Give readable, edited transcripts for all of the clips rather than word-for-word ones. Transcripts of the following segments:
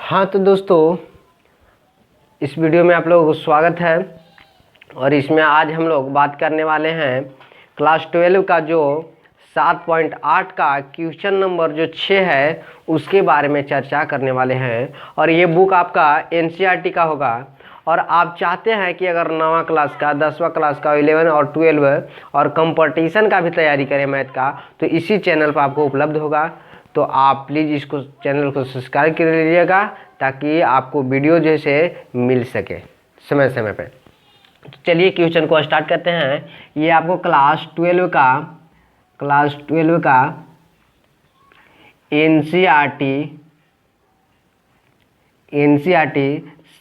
हाँ तो दोस्तों, इस वीडियो में आप लोगों को स्वागत है। और इसमें आज हम लोग बात करने वाले हैं क्लास 12 का जो 7.8 का क्वेश्चन नंबर जो 6 है उसके बारे में चर्चा करने वाले हैं। और ये बुक आपका NCERT का होगा। और आप चाहते हैं कि अगर 9वां क्लास का, 10वां क्लास का, 11 और 12 और कंपटीशन का भी तैयारी करें मैथ का, तो इसी चैनल पर आपको उपलब्ध होगा। तो आप प्लीज़ इसको चैनल को सब्सक्राइब कर लीजिएगा ताकि आपको वीडियो जैसे मिल सके समय समय पे। तो चलिए क्वेश्चन को स्टार्ट करते हैं। ये आपको क्लास 12 का NCERT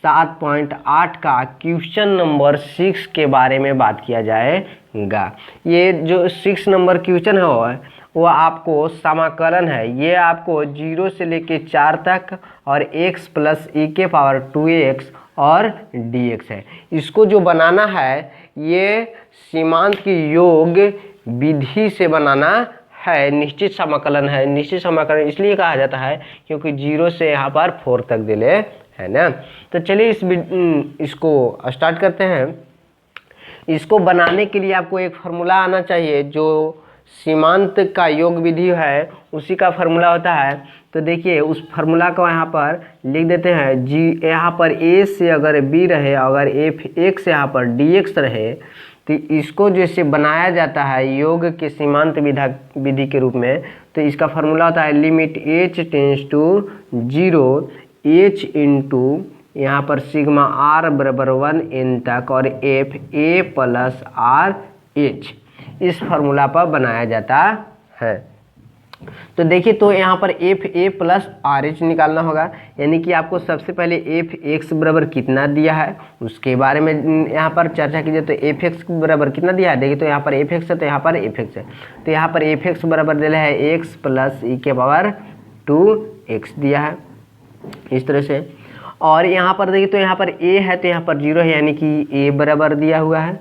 7.8 का क्वेश्चन नंबर 6 के बारे में बात किया जाएगा। ये जो 6 नंबर क्वेश्चन है वो आपको समाकलन है। ये आपको 0 से लेके 4 तक और x प्लस e के पावर 2x और dx है। इसको जो बनाना है ये सीमांत की योग विधि से बनाना है। निश्चित समाकलन है। निश्चित समाकलन इसलिए कहा जाता है क्योंकि 0 से यहाँ पर 4 तक दिले है ना। तो चलिए इसको स्टार्ट करते हैं। इसको बनाने के लिए आपको एक फार्मूला आना चाहिए। जो सीमांत का योग विधि है उसी का फार्मूला होता है। तो देखिए उस फार्मूला को यहाँ पर लिख देते हैं। यहाँ पर a से अगर b रहे, अगर f(x) से यहाँ पर dx रहे, तो इसको जैसे बनाया जाता है योग के सीमांत विधि के रूप में, तो इसका फार्मूला होता है limit h tends to 0 h into यहाँ पर सिग्मा r बराबर 1 n तक और f a plus r h, इस फार्मूला पर बनाया जाता है। तो देखिए तो यहाँ पर F A plus R H निकालना होगा। यानी कि आपको सबसे पहले एफ एक्स बराबर कितना दिया है उसके बारे में यहाँ पर चर्चा कीजिए। तो एफ एक्स बराबर कितना दिया है, देखिए तो यहाँ पर एफ एक्स है, तो यहाँ पर एफ एक्स है, तो यहाँ पर एफ एक्स बराबर दिया है एक्स प्लस ई के पावर 2x दिया है इस तरह से। और यहाँ पर देखिए तो यहाँ पर a है, तो यहाँ पर 0 है, यानी कि a बराबर दिया हुआ है।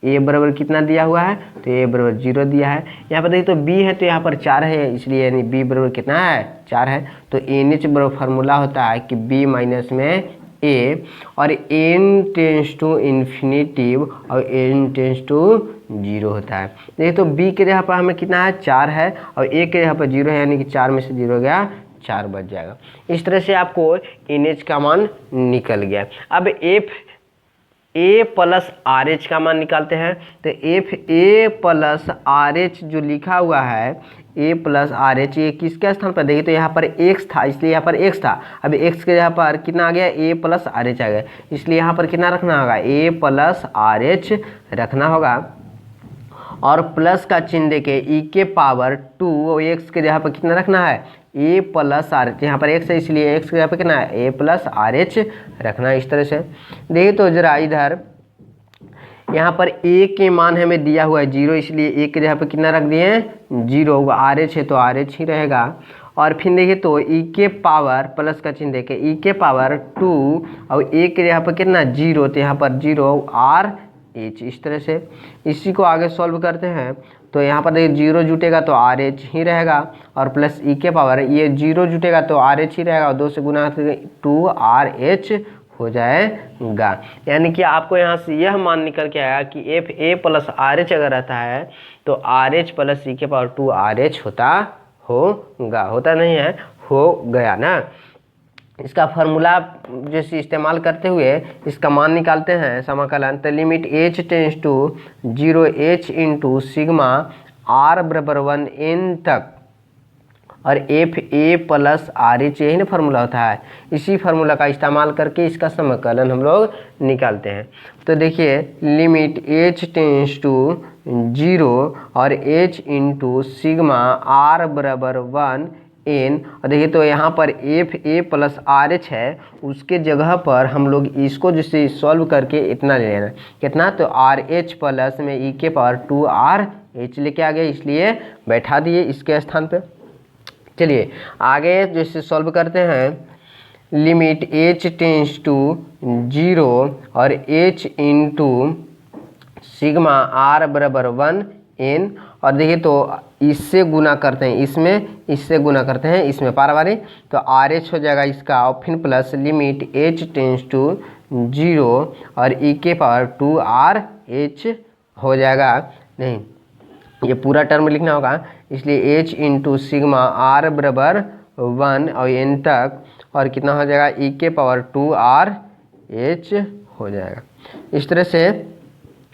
a बराबर कितना दिया हुआ है, तो a बराबर 0 दिया है। यहाँ पर देखिए तो b है, तो यहाँ पर 4 है, इसलिए यानी b बराबर कितना है, 4 है। तो NH बराबर फार्मूला होता है कि b माइनस में a, और n टेंस टू इन्फिनिटिव और n टेंस टू 0 होता है। देखिए तो b के जगह पर हमें कितना है, 4 है, और a के जगह पर 0 है, यानी कि 4 में से 0 गया, 4 बच जाएगा। इस तरह से आपको NH का मान निकल गया। अब F A plus R H का मान निकालते हैं। तो F A plus R H जो लिखा हुआ है, ए प्लस आर एच, ये किसके स्थान पर, देखिए तो यहाँ पर एक्स था, इसलिए यहाँ पर एक्स था। अब एक्स के यहाँ पर कितना आ गया, ए प्लस आर एच आ गया, इसलिए यहाँ पर कितना रखना होगा, ए प्लस आर एच रखना होगा। और प्लस का चिन्ह देके ई के पावर 2 और एक्स के जगह पर कितना रखना है, ए प्लस आर एच, यहाँ पर एक्स है इसलिए एक्स के जगह पर कितना है, ए प्लस आर एच रखना है इस तरह से। देखिए तो जरा इधर यहाँ पर ए के मान हमें दिया हुआ है 0, इसलिए ए के जगह पर कितना रख दिए हैं, 0। आर एच है तो आर एच ही रहेगा। और फिर देखिए तो ई के पावर प्लस का चिन्ह देके ई के पावर 2 और ए के जगह पर कितना 0, तो यहाँ पर 0 आर एच इस तरह से। इसी को आगे सॉल्व करते हैं। तो यहाँ पर देखिए 0 जुटेगा तो आर एच ही रहेगा, और प्लस ई के पावर ये 0 जुटेगा तो आर एच ही रहेगा, और 2 से गुना 2 आर एच हो जाएगा। यानी कि आपको यहाँ से यह मान निकल के आया कि F A plus R H अगर रहता है तो आर एच प्लस ई के पावर 2 आर एच होगा, होता नहीं है, हो गया ना। इसका फार्मूला जैसे इस्तेमाल करते हुए इसका मान निकालते हैं समाकलन। तो limit h tends to 0 h into sigma r बराबर 1 n तक और F A plus R H, यही ना फार्मूला होता है। इसी फार्मूला का इस्तेमाल करके इसका समाकलन हम लोग निकालते हैं। तो देखिए लिमिट h टेंस टू 0 और h इंटू सिग्मा r बराबर 1 n, और देखिए तो यहाँ पर F A plus R H है, उसके जगह पर हम लोग इसको जैसे सॉल्व करके इतना ले लेना, कितना, तो आर एच प्लस में ई के पावर 2 आर एच लेके आ गए, इसलिए बैठा दिए इसके स्थान पे। चलिए आगे जैसे सॉल्व करते हैं। लिमिट h टेंस टू 0 और h इंटू सिग्मा r बराबर 1 n, और देखिए तो इससे गुना करते हैं इसमें, इससे गुना करते हैं इसमें पारावारी, तो आर एच हो जाएगा इसका, और फिर plus limit h tends to 0 और e के पावर 2 आर एच हो जाएगा। नहीं, ये पूरा टर्म लिखना होगा, इसलिए h इंटू सिग्मा आर बराबर 1 और n तक, और कितना हो जाएगा e के पावर 2 आर एच हो जाएगा। इस तरह से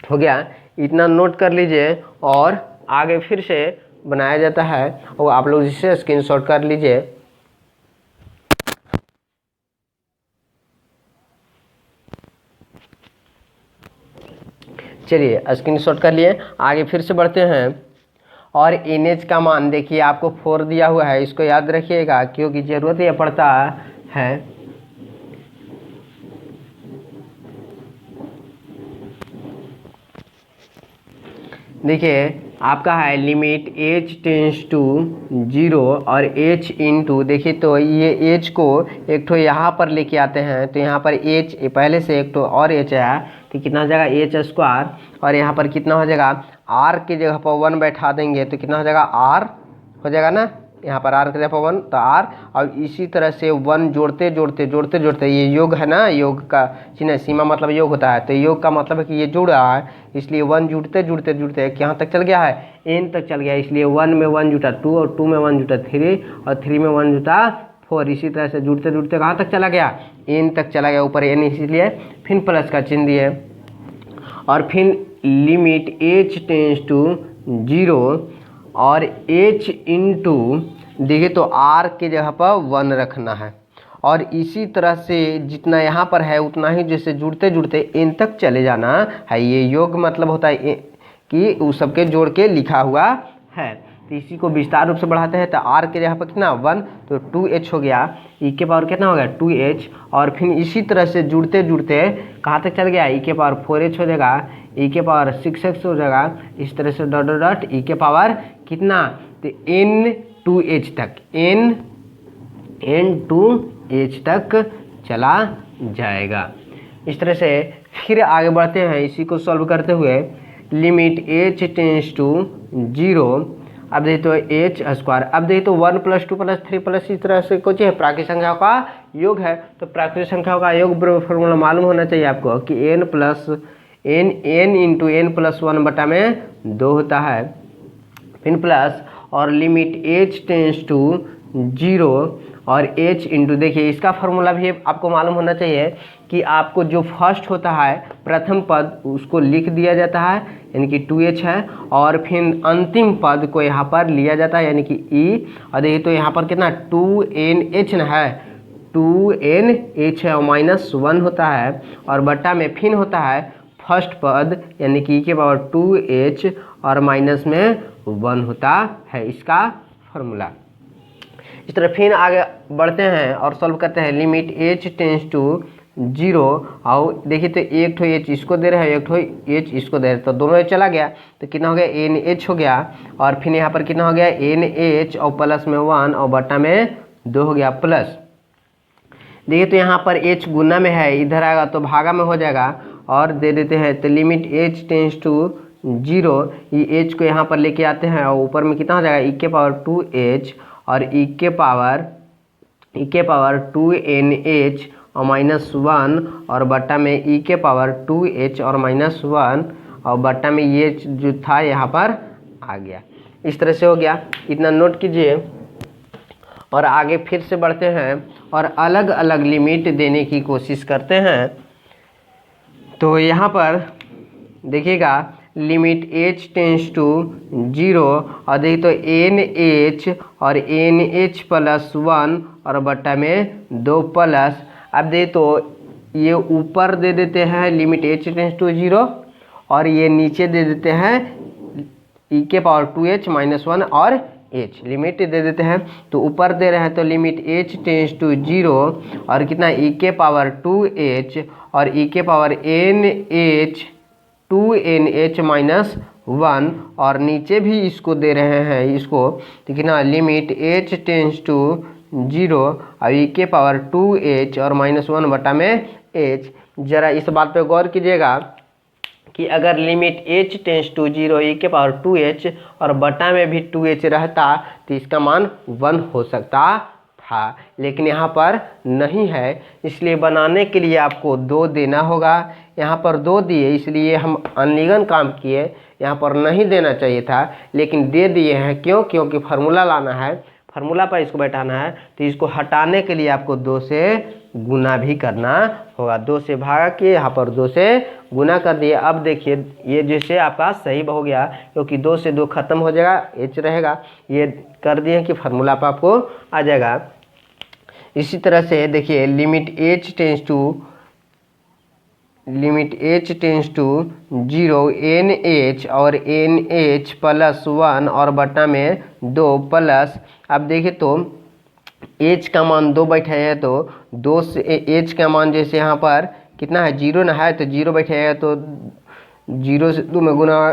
हो गया, इतना नोट कर लीजिए, और आगे फिर से बनाया जाता है, और आप लोग इसे स्क्रीनशॉट कर लीजिए। चलिए स्क्रीनशॉट कर लिए, आगे फिर से बढ़ते हैं। और NH का मान देखिए आपको 4 दिया हुआ है, इसको याद रखिएगा क्योंकि ज़रूरत ये पड़ता है। देखिए आपका है लिमिट h टेंस टू 0 और h इंटू, देखिए तो ये h को एक ठो यहाँ पर लेके आते हैं, तो यहाँ पर h पहले से एक ठो और h है, तो कितना हो जाएगा h स्क्वायर, और यहाँ पर कितना हो जाएगा r की जगह पर 1 बैठा देंगे, तो कितना हो जाएगा r हो जाएगा ना, यहाँ पर r की जगह पर 1 तो r, और इसी तरह से 1 जोड़ते जोड़ते जोड़ते जोड़ते, ये योग है ना, योग का चिन्ह सीमा मतलब योग होता है, तो योग का मतलब है कि ये जुड़ रहा है, इसलिए 1 जुड़ते जुड़ते जुड़ते यहाँ तक चल गया है, n तक चल गया, इसलिए 1 में 1 जुटा 2 और 2 में 1 जुटा 3 और 3 में 1 जुटा 4, इसी तरह से जुड़ते जुड़ते कहाँ तक चला गया, n तक चला गया, ऊपर n, इसलिए फिर प्लस का चिन्ह दिए, और फिर लिमिट h टेंस टू 0 और h इंटू, देखिए तो r के जगह पर 1 रखना है, और इसी तरह से जितना यहाँ पर है उतना ही जैसे जुड़ते जुड़ते n तक चले जाना है। ये योग मतलब होता है कि उस सबके जोड़ के लिखा हुआ है, तो इसी को विस्तार रूप से बढ़ाते हैं, तो r के जगह पर कितना 1, तो 2h हो गया, e के पावर कितना हो गया 2h, और फिर इसी तरह से जुड़ते जुड़ते कहाँ तक चल गया, e के पावर 4h हो जाएगा, e के पावर 6x हो जाएगा, इस तरह से डॉट डॉट डॉट e के पावर कितना, तो n टू h तक, n टू h तक चला जाएगा। इस तरह से फिर आगे बढ़ते हैं, इसी को सॉल्व करते हुए लिमिट h टेंस टू 0, अब देखिए तो h स्क्वायर, अब देखिए तो 1 प्लस 2 प्लस 3 प्लस, इस तरह से कुछ है प्राकृतिक संख्याओं का योग है, तो प्राकृतिक संख्याओं का योग फॉर्मूला मालूम होना चाहिए आपको कि n इंटू n प्लस 1 बटा में 2 होता है, फिर प्लस और लिमिट h टेंस टू 0 और h इंटू, देखिए इसका फॉर्मूला भी आपको मालूम होना चाहिए कि आपको जो फर्स्ट होता है प्रथम पद उसको लिख दिया जाता है यानी कि 2h है, और फिर अंतिम पद को यहाँ पर लिया जाता है यानी कि e, और देखिए तो यहाँ पर कितना 2nh न है, 2nh है और -1 होता है, और बट्टा में फिर होता है फर्स्ट पद यानी कि e के पावर 2h और माइनस में 1 होता है, इसका फॉर्मूला। इस तरह फिर आगे बढ़ते हैं और सॉल्व करते हैं लिमिट h टेंस टू 0, और देखिए तो एक ठो h इसको दे रहे हैं, एक ठो h इसको दे रहे हैं, तो दोनों चला गया, तो कितना हो गया nh हो गया, और फिर यहाँ पर कितना हो गया nh और प्लस में 1 और बट्टा में 2 हो गया प्लस। देखिए तो यहाँ पर h गुना में है, इधर आएगा तो भागा में हो जाएगा, और दे देते हैं तो लिमिट h टेंस टू 0, ये h को यहाँ पर लेके आते हैं, और ऊपर में कितना हो जाएगा e के पावर 2h और e के पावर 2nh और -1 और बट्टा में e के पावर 2h और -1 और बट्टा में ये जो था यहाँ पर आ गया। इस तरह से हो गया, इतना नोट कीजिए, और आगे फिर से बढ़ते हैं और अलग अलग लिमिट देने की कोशिश करते हैं। तो यहाँ पर देखिएगा लिमिट h टेंस टू 0, और देखिए तो nh और nh प्लस 1 और बट्टा में 2 प्लस, अब देखिए तो ये ऊपर दे देते हैं लिमिट h टेंस टू 0, और ये नीचे दे देते हैं e के पावर 2h -1 और h लिमिट दे देते हैं, तो ऊपर दे रहे हैं तो लिमिट h टेंस टू 0 और कितना e के पावर 2h और e के पावर nh 2nh -1, और नीचे भी इसको दे रहे हैं इसको, तो कितना लिमिट h टेंस टू 0 और e के पावर 2h और -1 बटा में h। जरा इस बात पे गौर कीजिएगा कि अगर limit h tends to 0 e के पावर 2h और बटा में भी 2h रहता तो इसका मान 1 हो सकता था, लेकिन यहाँ पर नहीं है, इसलिए बनाने के लिए आपको 2 देना होगा। यहाँ पर 2 दिए इसलिए हम अनलिगन काम किए, यहाँ पर नहीं देना चाहिए था लेकिन दे दिए हैं। क्यों? क्योंकि फार्मूला लाना है, फार्मूला पर इसको बैठाना है, तो इसको हटाने के लिए आपको 2 से गुना भी करना होगा। 2 से भागा के यहाँ पर 2 से गुना कर दिए। अब देखिए ये जैसे आपका सही हो गया, क्योंकि 2 से 2 खत्म हो जाएगा, h रहेगा। ये कर दिए कि फार्मूला पर आपको आ जाएगा। इसी तरह से देखिए limit h tends to 0 NH और NH प्लस 1 और बटा में 2 प्लस, अब देखिए तो h का मान 2 बैठा है, तो 2 से h का मान जैसे यहाँ पर कितना है 0 ना है, तो 0 बैठा है, तो 0 से 2 में गुना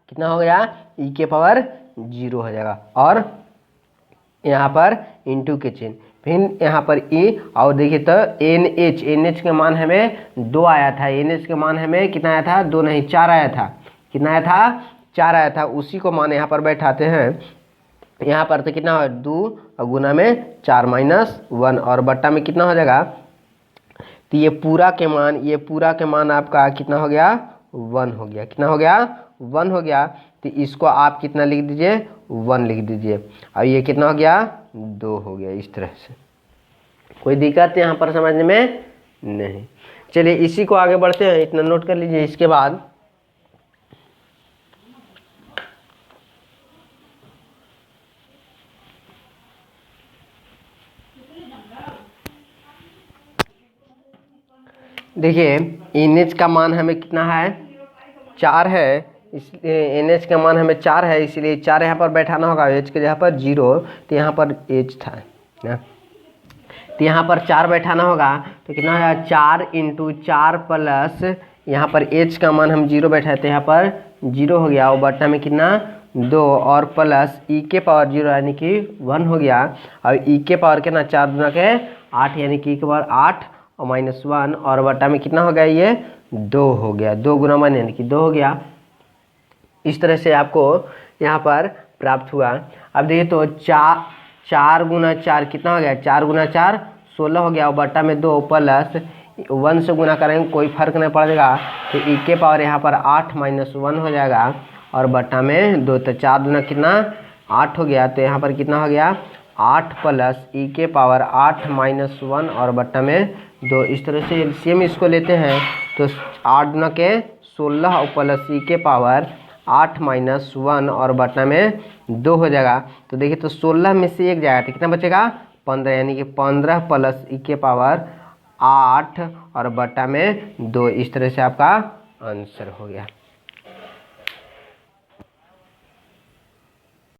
कितना हो गया e के पावर 0 हो जाएगा, और यहाँ पर इंटू के चिन्ह, फिर यहाँ पर e, और देखिए तो NH का मान हमें 2 आया था, NH का मान हमें कितना आया था 2 नहीं 4 आया था, कितना आया था 4 आया था, उसी को मान यहाँ पर बैठाते हैं। यहाँ पर तो कितना है 2 और गुना में 4 माइनस 1 और बट्टा में कितना हो जाएगा, तो ये पूरा के मान आपका कितना हो गया 1 हो गया, कितना हो गया 1 हो गया। तो इसको आप कितना लिख दीजिए 1 लिख दीजिए, और ये कितना हो गया 2 हो गया। इस तरह से कोई दिक्कत यहाँ पर समझने में नहीं। चलिए इसी को आगे बढ़ते हैं, इतना नोट कर लीजिए। इसके बाद देखिए NH का मान हमें कितना है 4 है, इसलिए NH का मान हमें 4 है, इसलिए 4 यहाँ पर बैठाना होगा, H के जगह पर 0, तो यहाँ पर H था ना, तो यहाँ पर 4 बैठाना होगा, तो कितना होगा 4 इंटू 4 प्लस यहाँ पर H का मान हम 0 बैठाए थे, यहाँ पर 0 हो गया, और बट्टा में कितना 2 और प्लस e के पावर 0 यानी कि 1 हो गया, और e के पावर कितना 4 दूना के 8 यानी कि e के पावर 8 और माइनस 1, और बट्टा में कितना हो गया ये 2 हो गया, 2 गुना 1 यानी कि 2 हो गया। इस तरह से आपको यहाँ पर प्राप्त हुआ। अब देखिए तो 4 गुना 4 कितना हो गया 4 गुना 4 16 हो गया, और बट्टा में 2 प्लस 1 से गुना करेंगे कोई फर्क नहीं पड़ेगा, तो e के पावर यहाँ पर 8 माइनस 1 हो जाएगा, और बट्टा में 2, तो 4 गुना कितना 8 हो गया, तो यहाँ पर कितना हो गया 8 प्लस e के पावर 8 माइनस 1 और बट्टा में 2। इस तरह से एलसीएम इसको लेते हैं, तो 8 गुना के 16 और प्लस e के पावर 8 माइनस 1 और बट्टा में 2 हो जाएगा। तो देखिए तो 16 में से 1 जाएगा, तो कितना बचेगा 15, यानी कि 15 प्लस e के पावर 8 और बट्टा में 2। इस तरह से आपका आंसर हो गया।